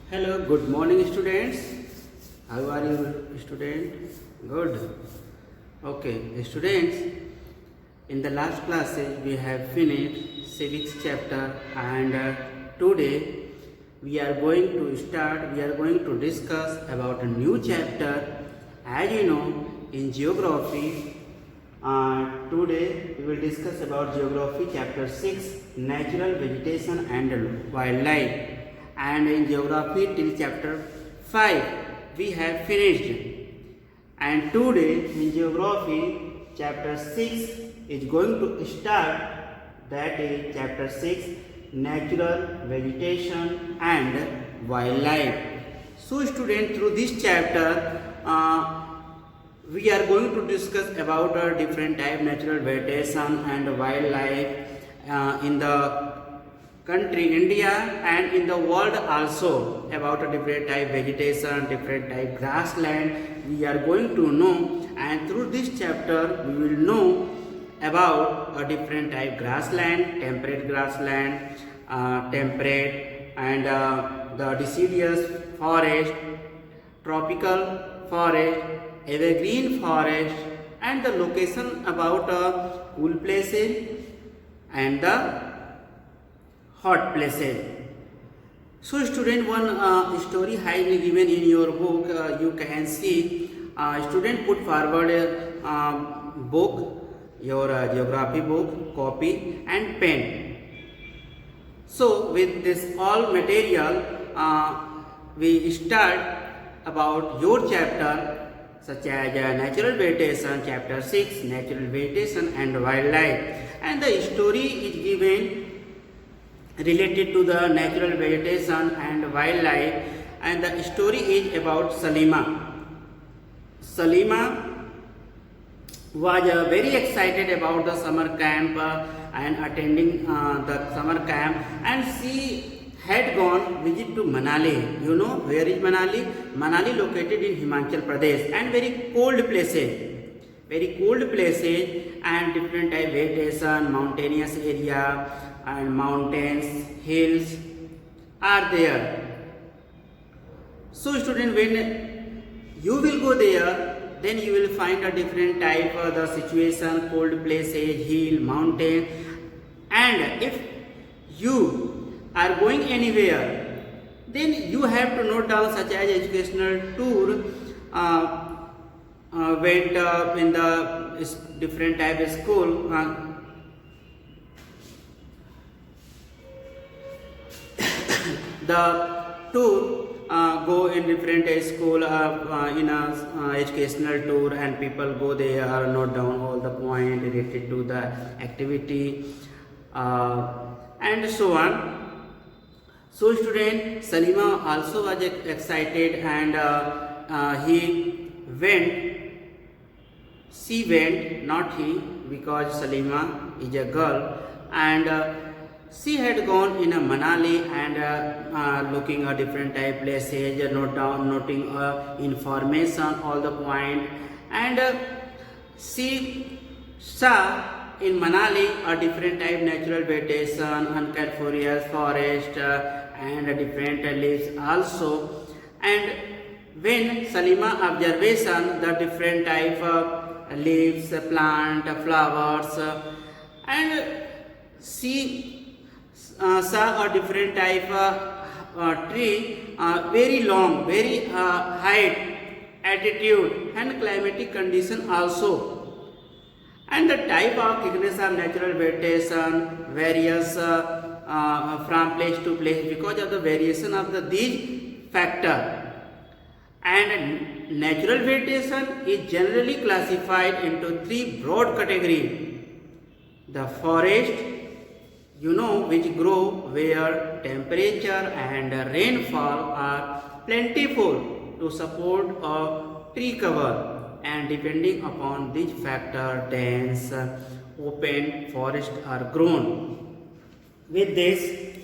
Hello, good morning students. How are you student? Good. Okay, students, in the last classes we have finished civics chapter and today we are going to discuss about a new chapter. As you know, in geography, today we will discuss about geography chapter 6, natural vegetation and wildlife, and in geography till chapter 5 we have finished, and today in geography chapter 6 is going to start, that is chapter 6, natural vegetation and wildlife. So student, through this chapter we are going to discuss about different type natural vegetation and wildlife in the country India and in the world also, about a different type vegetation, different type grassland we are going to know, and through this chapter we will know about a different type grassland, temperate and the deciduous forest, tropical forest, evergreen forest, and the location about cool places and the hot places. So student, one story has been given in your book. You can see student put forward a book, your geography book, copy and pen. So with this all material we start about your chapter, such as natural vegetation, chapter 6, natural vegetation and wildlife, and the story is given related to the natural vegetation and wildlife, and the story is about Salima. Salima was very excited about the summer camp and attending the summer camp, and she had gone visit to Manali. You know where is Manali? Manali located in Himachal Pradesh, and very cold places and different type vegetation, mountainous area and mountains, hills are there. So student, when you will go there, then you will find a different type of the situation, cold places, hill, mountain, and if you are going anywhere, then you have to note down, such as educational tour went in the different type of school. The tour go in different school in a educational tour, and people go there, note down all the point related to the activity and so on. So student, Salima also was excited, and she went, not he, because Salima is a girl, and she had gone in a Manali and looking at different type places, noting information, all the point, and she saw in Manali a different type natural vegetation, unconiferous forest, and different leaves also. And when Salima observation the different type of leaves, plant, flowers, and she saw a different type of tree, very long, very height, altitude and climatic condition also, and the type of thickness of natural vegetation various from place to place because of the variation of these factor. And natural vegetation is generally classified into three broad categories: the forest, you know, which grow where temperature and rainfall are plentiful to support a tree cover, and depending upon this factor, dense open forests are grown. With this,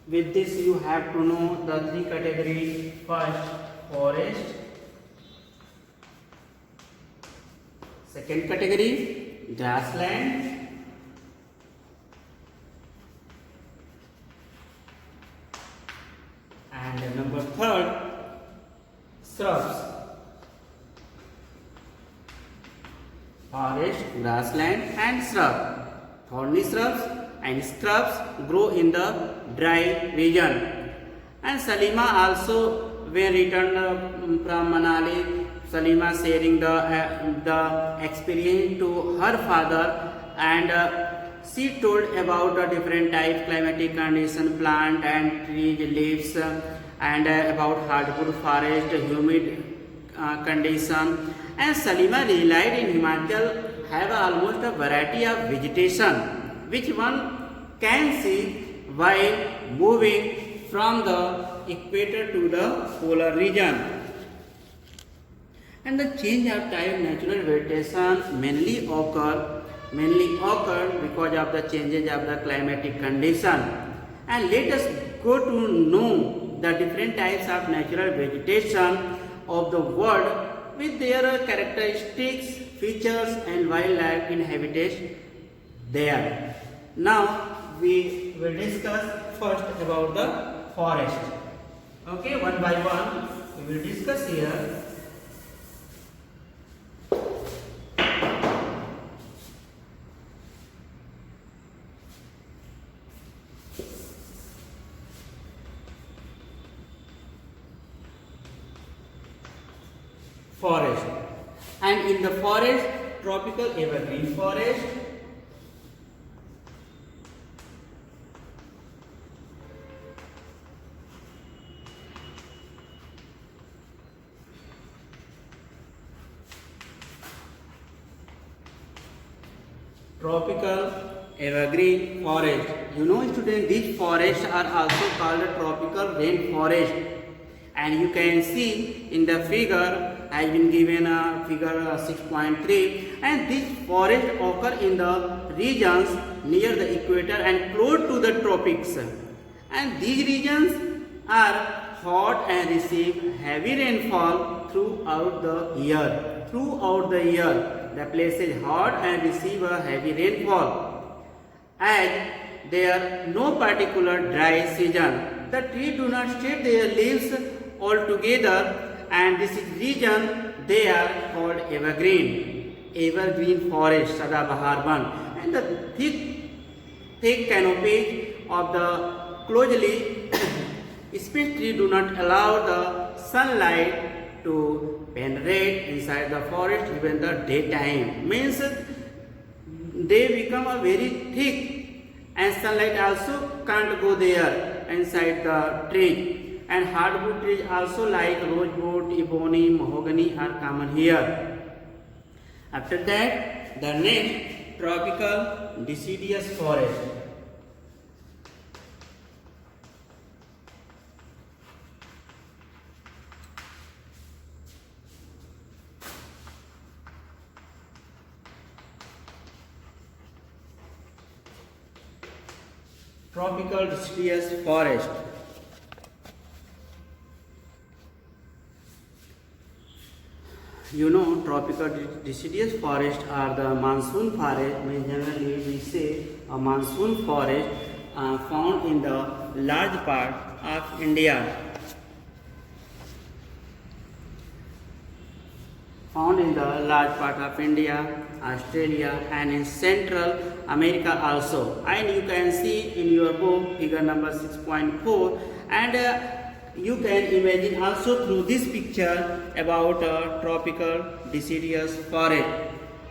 With this you have to know the three categories. First, forest. Second category, grassland. And number third, shrubs. Forest, grassland and shrub. Thorny shrubs and scrubs grow in the dry region. And Salima also, when returned from Manali, Salima sharing the experience to her father, and she told about the different type climatic condition, plant and trees, leaves, and about hardwood forest, humid condition. And Salima realized in Himachal have almost a variety of vegetation which one can see while moving from the equator to the polar region. And the change of type natural vegetation mainly occurred because of the changes of the climatic condition. And let us go to know the different types of natural vegetation of the world with their characteristics, features and wildlife inhabited there. Now we will discuss first about the forest. Okay, one by one we will discuss here. Forest. And in the forest, tropical evergreen forest, tropical evergreen forest. You know students, these forests are also called a tropical rainforest. And you can see in the figure has been given a figure 6.3, and these forests occur in the regions near the equator and close to the tropics. And these regions are hot and receive heavy rainfall throughout the year. Throughout the year, the place is hot and receive a heavy rainfall. As there no particular dry season, the trees do not shed their leaves altogether, and this is region they are called evergreen forest, Sadabahar one. And the thick canopies of the closely spaced trees do not allow the sunlight to penetrate inside the forest even the daytime. Means they become a very thick, and sunlight also can't go there inside the tree. And hardwood trees also like rosewood, ebony, mahogany are common here. After that, the next, tropical deciduous forest. Tropical deciduous forest. You know, tropical deciduous forests are the monsoon forest. Generally, we say a monsoon forest found in the large part of India. Found in the large part of India, Australia, and in Central America also. And you can see in your book figure number 6.4, and you can imagine also through this picture about a tropical deciduous forest.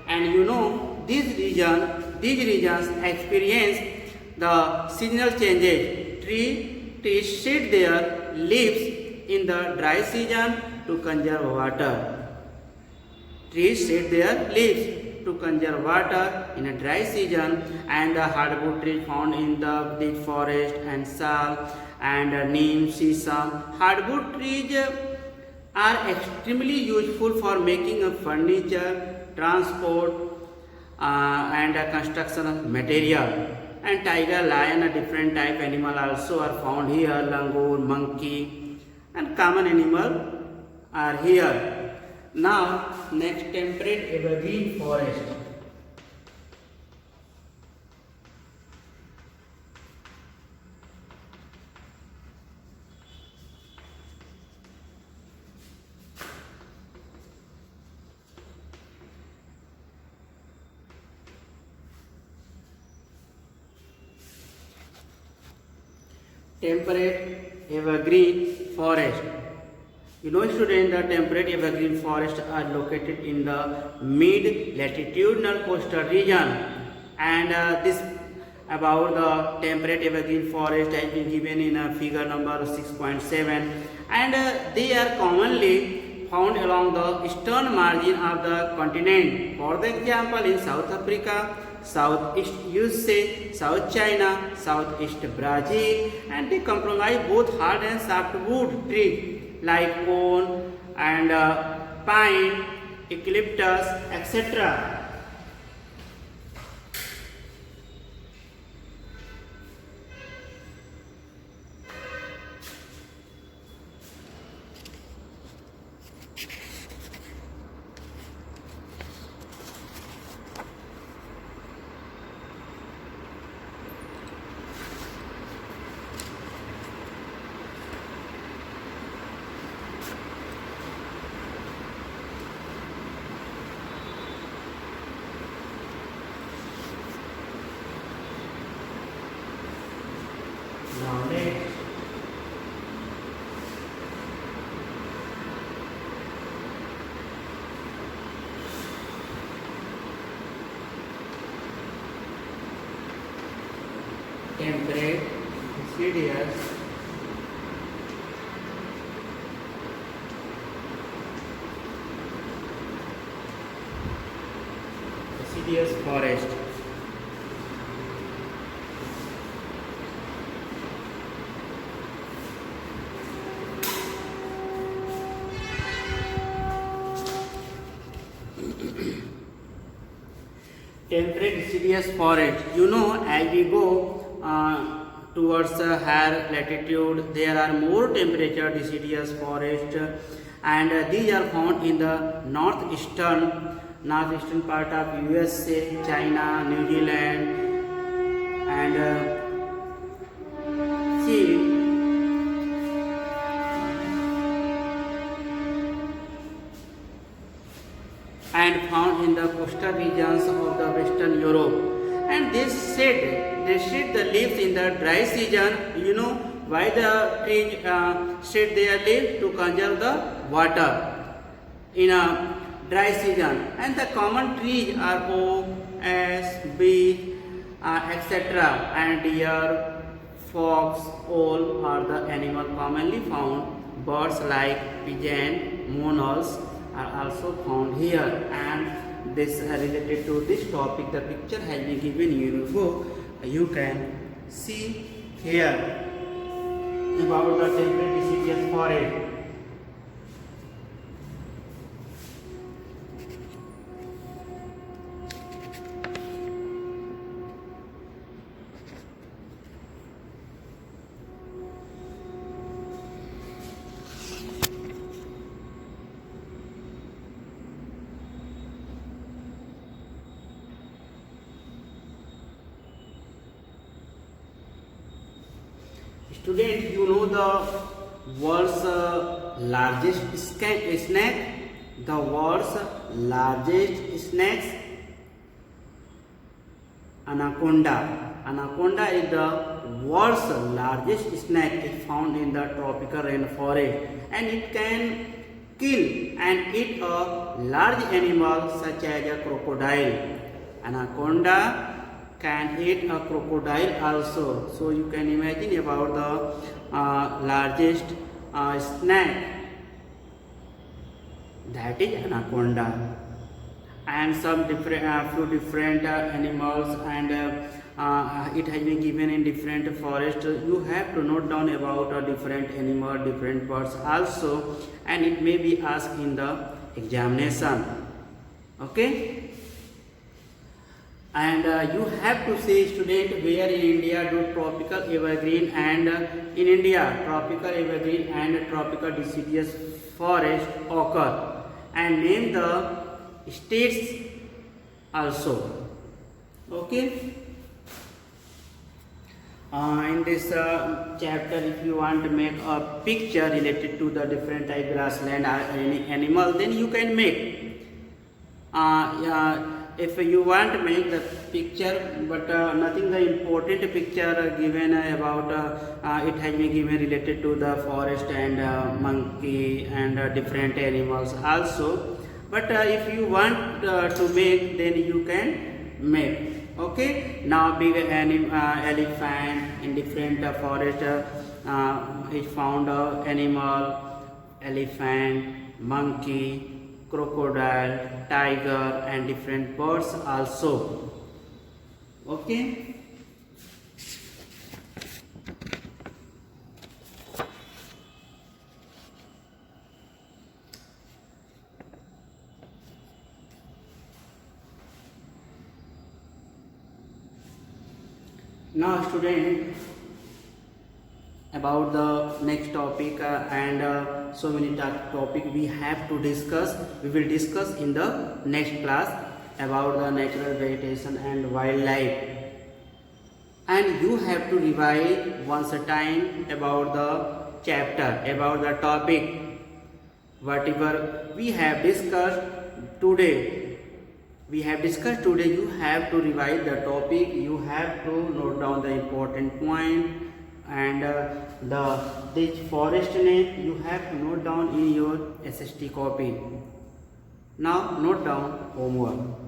And you know, these regions experience the seasonal changes. Trees shed their leaves in the dry season to conserve water. Trees shed their leaves to conserve water in a dry season, and the hardwood trees found in the deep forest and sal and neem, sisam. Hardwood trees are extremely useful for making a furniture, transport, and construction material. and tiger, lion, a different type animal also are found here. Langur, monkey, and common animal are here. Now next, temperate evergreen forest. Temperate evergreen forest. You know, students, the temperate evergreen forests are located in the mid latitudinal coastal region, and this about the temperate evergreen forest has been given in figure number 6.7, and they are commonly found along the eastern margin of the continent. For the example, in South Africa, Southeast USA, South China, Southeast Brazil, and they comprise both hard and softwood trees like oak and pine, eucalyptus, etc. Now next, temperate deciduous forest. Temperate deciduous forest. You know, as we go towards higher latitude, there are more temperature deciduous forest, and these are found in the northeastern part of USA, China, New Zealand, and see. And found in the coastal regions of the Western Europe. And they shed the leaves in the dry season. You know why the trees shed their leaves? To conserve the water in a dry season. And the common trees are oak, ash, beech, etc. And deer, fox, owl are the animals commonly found. Birds like pigeon, monals are also found here, and this related to this topic, the picture has been given you in your book. You can see here about the temperate deciduous forest. Student, you know the world's largest snake? The world's largest snakes? Anaconda. Anaconda is the world's largest snake. It found in the tropical rainforest, and it can kill and eat a large animal such as a crocodile. Anaconda can eat a crocodile also. So you can imagine about the largest snake, that is anaconda. And some different few different animals, and it has been given in different forests. You have to note down about a different animal, different birds also, and it may be asked in the examination. Okay. And you have to say, student, where in India do tropical evergreen and in India tropical evergreen and tropical deciduous forest occur, and name the states also. Okay. In this chapter, if you want to make a picture related to the different type grassland or any animal, then you can make. If you want to make the picture, but nothing the important picture given about it has been given related to the forest and monkey and different animals also. But if you want to make, then you can make. Okay, now big elephant in different forest is found animal, elephant, monkey, crocodile, tiger and different birds also. Okay. Now student, about the next topic and so many topic we have to discuss, we will discuss in the next class about the natural vegetation and wildlife, and you have to revise once a time about the chapter, about the topic, whatever we have discussed today. You have to revise the topic, you have to note down the important point, and this forest name you have to note down in your SST copy. Now note down homework.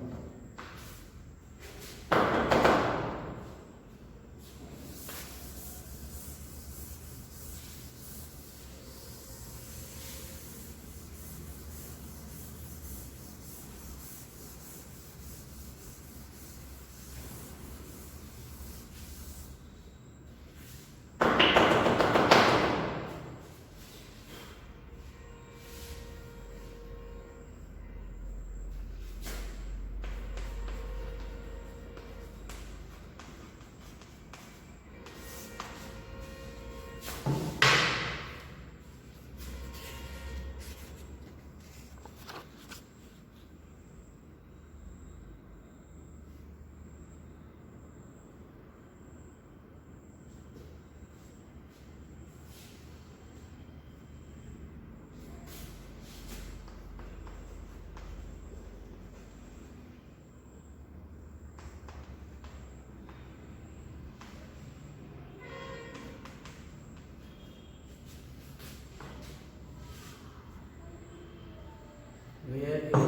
Where you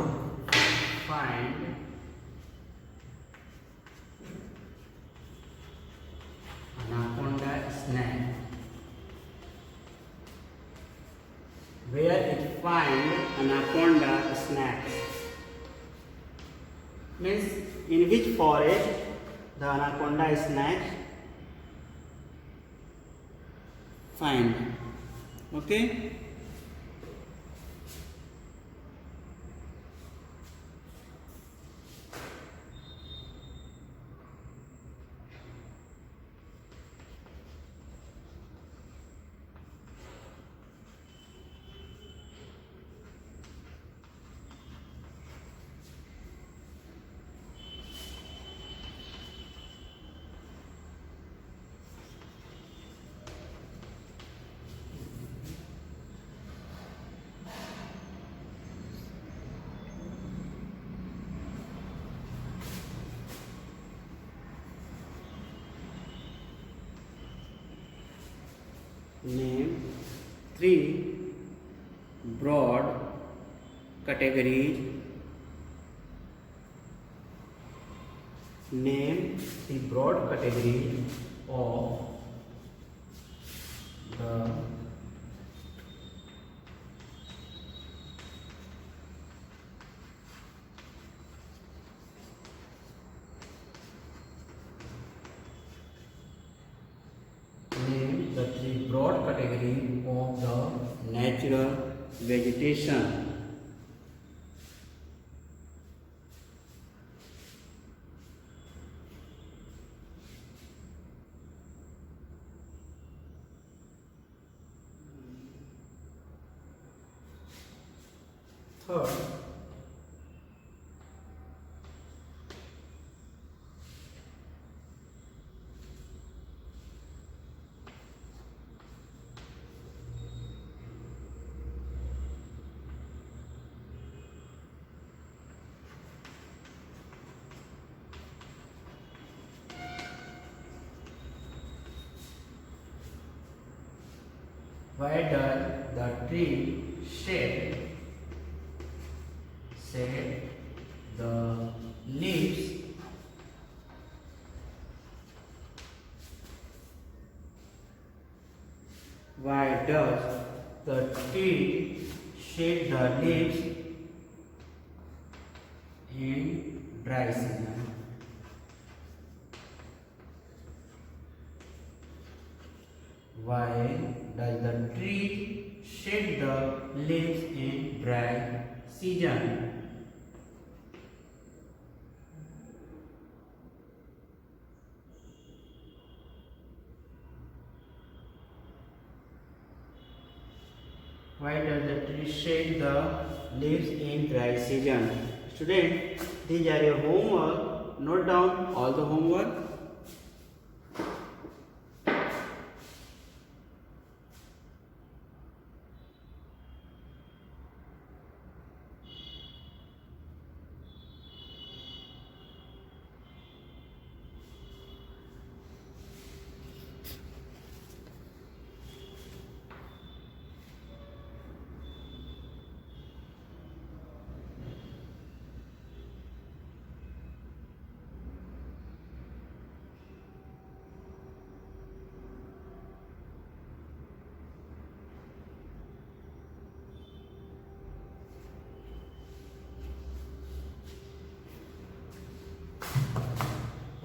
find anaconda snake. Where it find anaconda snakes means in which forest the anaconda snakes find. Okay. Name 3 broad categories. Name the broad category of the broad category of the natural vegetation. Third, why does the tree shed the leaves why does the tree shed the leaves in dry season? Why does the tree shed the leaves in dry season? Why does the tree shed the leaves in dry season? Student, these are your homework. Note down all the homework.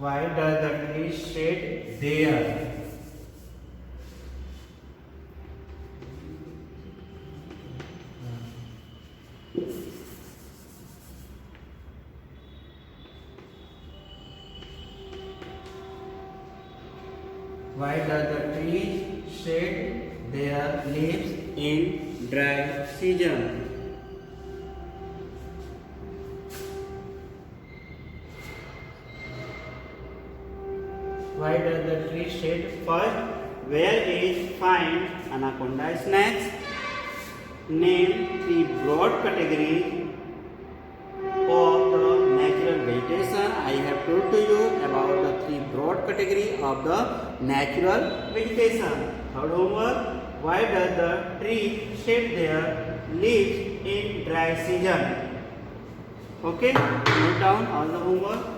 Why does the tree shed there? Why does the tree shed their leaves in dry season? Why does the tree shed? First, where is find anaconda snakes? Name three broad categories of the natural vegetation. I have told to you about the three broad categories of the natural vegetation. Third homework, why does the tree shed their leaves in dry season? Okay, note down all the homework.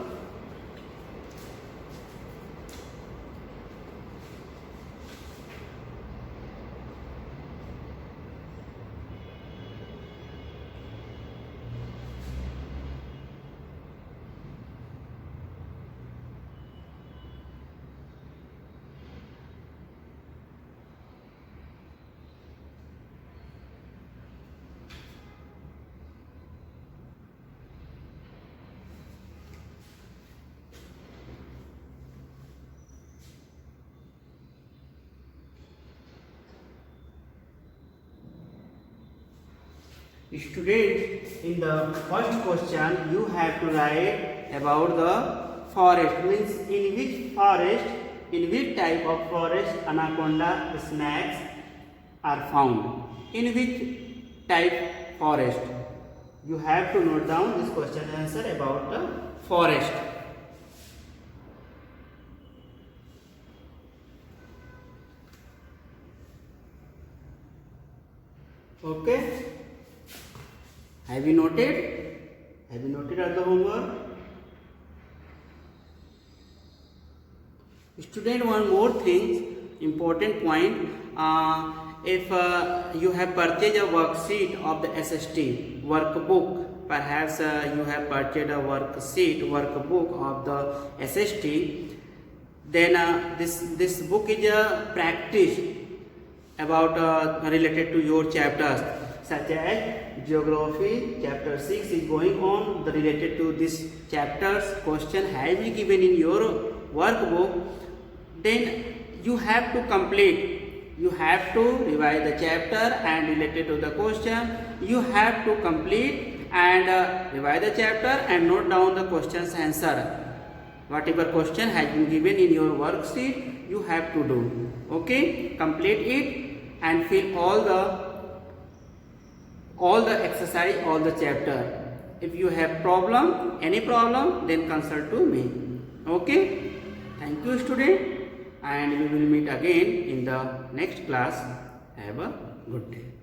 Students, in the first question you have to write about the forest, means in which forest, in which type of forest anaconda snakes are found, in which type forest. You have to note down this question answer about the forest. Okay. Have you noted? Have you noted all the homework? Student, one more thing, important point. If you have purchased a worksheet of the SST workbook, perhaps you have purchased a workbook of the SST, then this book is a practice about related to your chapters, such as geography chapter 6 is going on, the related to this chapters question has been given in your workbook. Then you have to complete You have to revise the chapter and related to the question. You have to complete and revise the chapter and note down the question's answer. Whatever question has been given in your worksheet, you have to do. Okay, complete it and fill all the exercise, all the chapter. If you have problem, any problem, then consult to me. Okay, thank you student, and we will meet again in the next class. Have a good day.